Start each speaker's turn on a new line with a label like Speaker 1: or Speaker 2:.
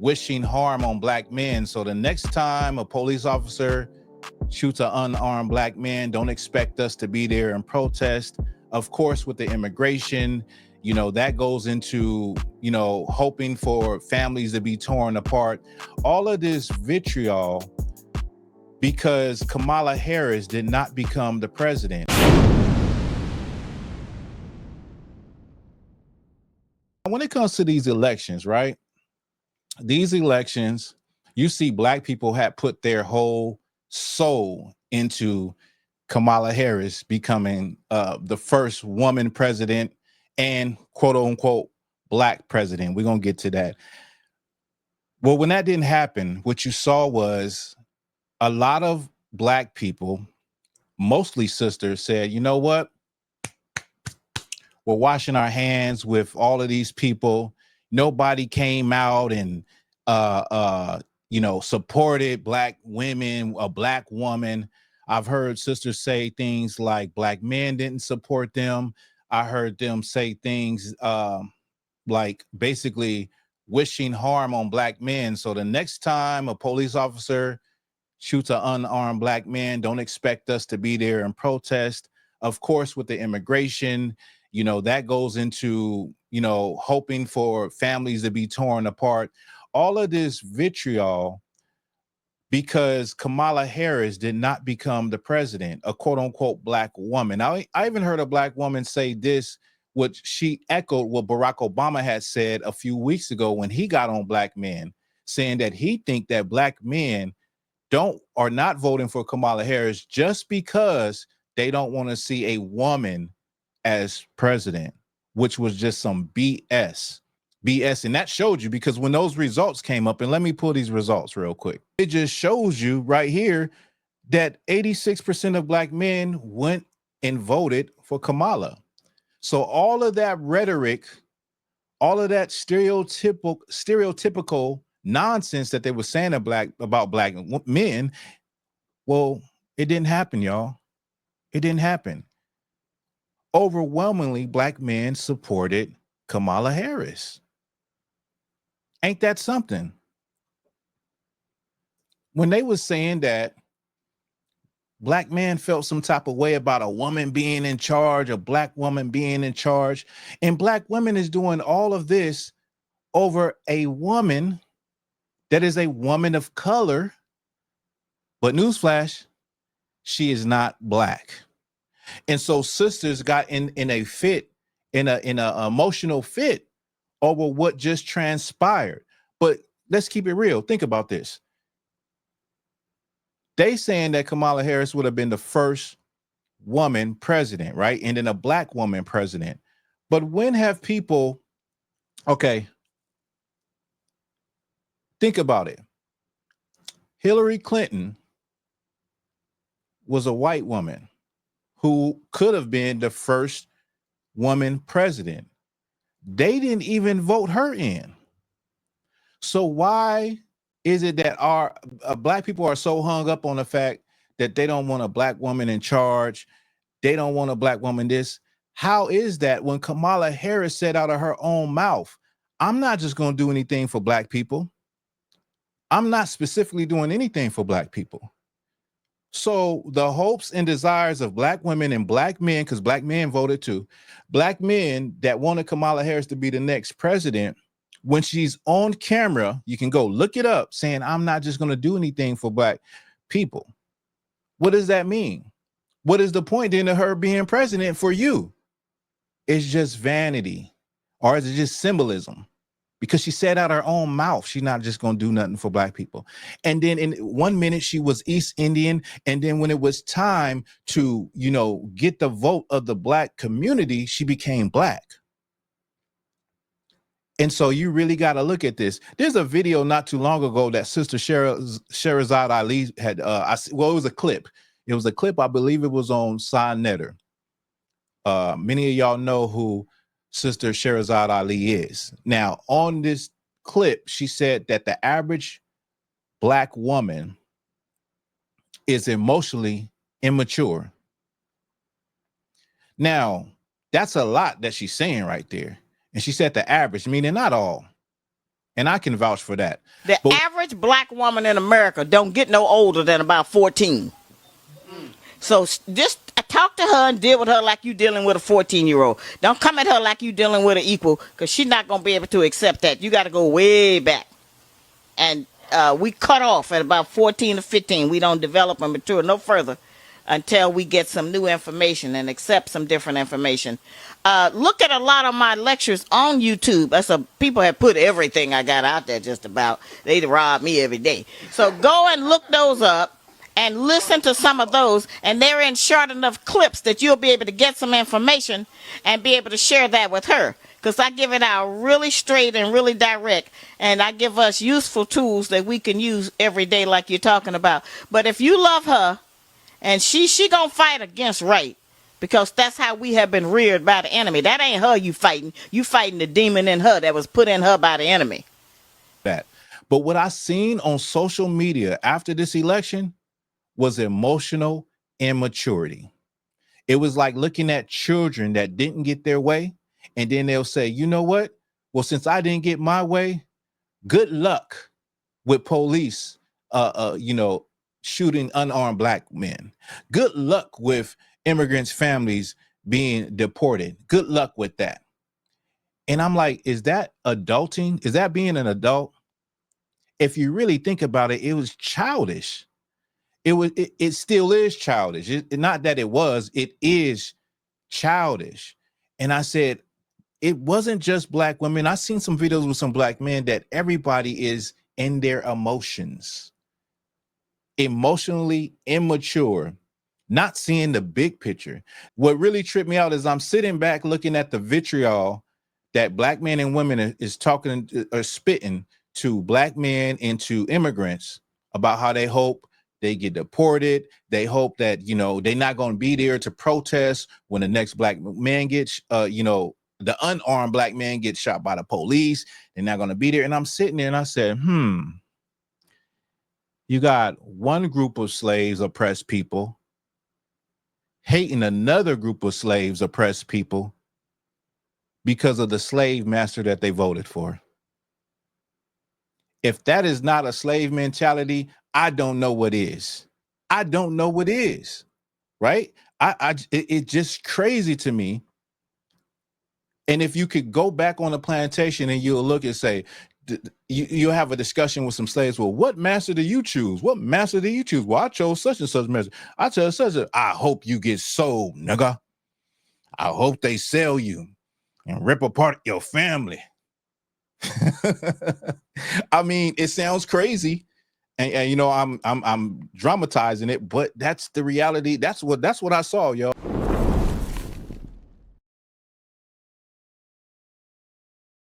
Speaker 1: wishing harm on black men. So the next time a police officer shoots an unarmed black man, don't expect us to be there and protest. Of course, with the immigration, that goes into, hoping for families to be torn apart. All of this vitriol because Kamala Harris did not become the president. When it comes to these elections, right? These elections, you see black people had put their whole soul into Kamala Harris becoming the first woman president and quote unquote black president. We're going to get to that. Well, when that didn't happen, what you saw was a lot of black people, mostly sisters, said, you know what? We're washing our hands with all of these people. Nobody came out and supported black women, a black woman. I've heard sisters say things like black men didn't support them. I heard them say things like basically wishing harm on black men. So the next time a police officer shoots an unarmed black man, don't expect us to be there and protest. Of course, with the immigration, that goes into, hoping for families to be torn apart. All of this vitriol because Kamala Harris did not become the president, a quote unquote black woman. Now, I even heard a black woman say this, which she echoed what Barack Obama had said a few weeks ago when he got on black men, saying that he think that black men are not voting for Kamala Harris just because they don't want to see a woman as president, which was just some BS. And that showed you because when those results came up, and let me pull these results real quick. It just shows you right here that 86% of black men went and voted for Kamala. So all of that rhetoric, all of that stereotypical nonsense that they were saying about black men, well, it didn't happen, y'all. It didn't happen. Overwhelmingly, black men supported Kamala Harris. Ain't that something? When they were saying that black men felt some type of way about a woman being in charge, a black woman being in charge, and black women is doing all of this over a woman that is a woman of color, but newsflash, she is not black. And so sisters got in a fit, in a emotional fit over what just transpired. But let's keep it real. Think about this. They saying that Kamala Harris would have been the first woman president, right? And then a black woman president. But when have people, okay, think about it. Hillary Clinton was a white woman who could have been the first woman president. They didn't even vote her in. So why is it that our black people are so hung up on the fact that they don't want a black woman in charge? They don't want a black woman this. How is that when Kamala Harris said out of her own mouth, I'm not just going to do anything for black people. I'm not specifically doing anything for black people. So the hopes and desires of black women and black men, because black men voted too, black men that wanted Kamala Harris to be the next president, when she's on camera, you can go look it up, saying, I'm not just going to do anything for black people. What does that mean? What is the point then of her being president for you? It's just vanity, or is it just symbolism? Because she said out her own mouth, she's not just going to do nothing for black people. And then in 1 minute, she was East Indian. And then when it was time to, get the vote of the black community, she became black. And so you really got to look at this. There's a video not too long ago that Sister Sherazade Ali had, it was a clip. It was a clip, I believe it was on Sign Netter. Many of y'all know who Sister Sherazade Ali is. Now, on this clip, she said that the average black woman is emotionally immature. Now, that's a lot that she's saying right there. And she said the average, meaning not all. And I can vouch for that.
Speaker 2: The average black woman in America don't get no older than about 14. So just talk to her and deal with her like you dealing with a 14-year-old. Don't come at her like you dealing with an equal, because she's not going to be able to accept that. You got to go way back. And we cut off at about 14 or 15. We don't develop and mature no further until we get some new information and accept some different information. Look at a lot of my lectures on YouTube. People have put everything I got out there just about. They rob me every day. So go and look those up and listen to some of those, and they're in short enough clips that you'll be able to get some information and be able to share that with her. Because I give it out really straight and really direct, and I give us useful tools that we can use every day like you're talking about. But if you love her, and she gonna fight against right, because that's how we have been reared by the enemy. That ain't her you fighting. You fighting the demon in her that was put in her by the enemy.
Speaker 1: But what I seen on social media after this election was emotional immaturity. It was like looking at children that didn't get their way, and then they'll say, you know what? Well, since I didn't get my way, good luck with police, shooting unarmed black men. Good luck with immigrants' families being deported. Good luck with that. And I'm like, is that adulting? Is that being an adult? If you really think about it, it was childish. It still is childish. Not that it is childish. And I said, it wasn't just black women. I've seen some videos with some black men that everybody is in their emotions, emotionally immature, not seeing the big picture. What really tripped me out is I'm sitting back looking at the vitriol that black men and women is talking or spitting to black men and to immigrants about how they hope they get deported. They hope that, they're not going to be there to protest when the next black man gets, the unarmed black man gets shot by the police. They're not going to be there. And I'm sitting there and I said, you got one group of slaves, oppressed people, hating another group of slaves, oppressed people, because of the slave master that they voted for. If that is not a slave mentality, I don't know what is. I don't know what is, right? It's just crazy to me. And if you could go back on the plantation and you'll look and say, you'll have a discussion with some slaves. Well, what master do you choose? What master do you choose? Well, I chose such and such master. I chose such a, I hope you get sold, nigga. I hope they sell you and rip apart your family. I mean, it sounds crazy. And I'm dramatizing it, but that's the reality. That's what I saw, yo.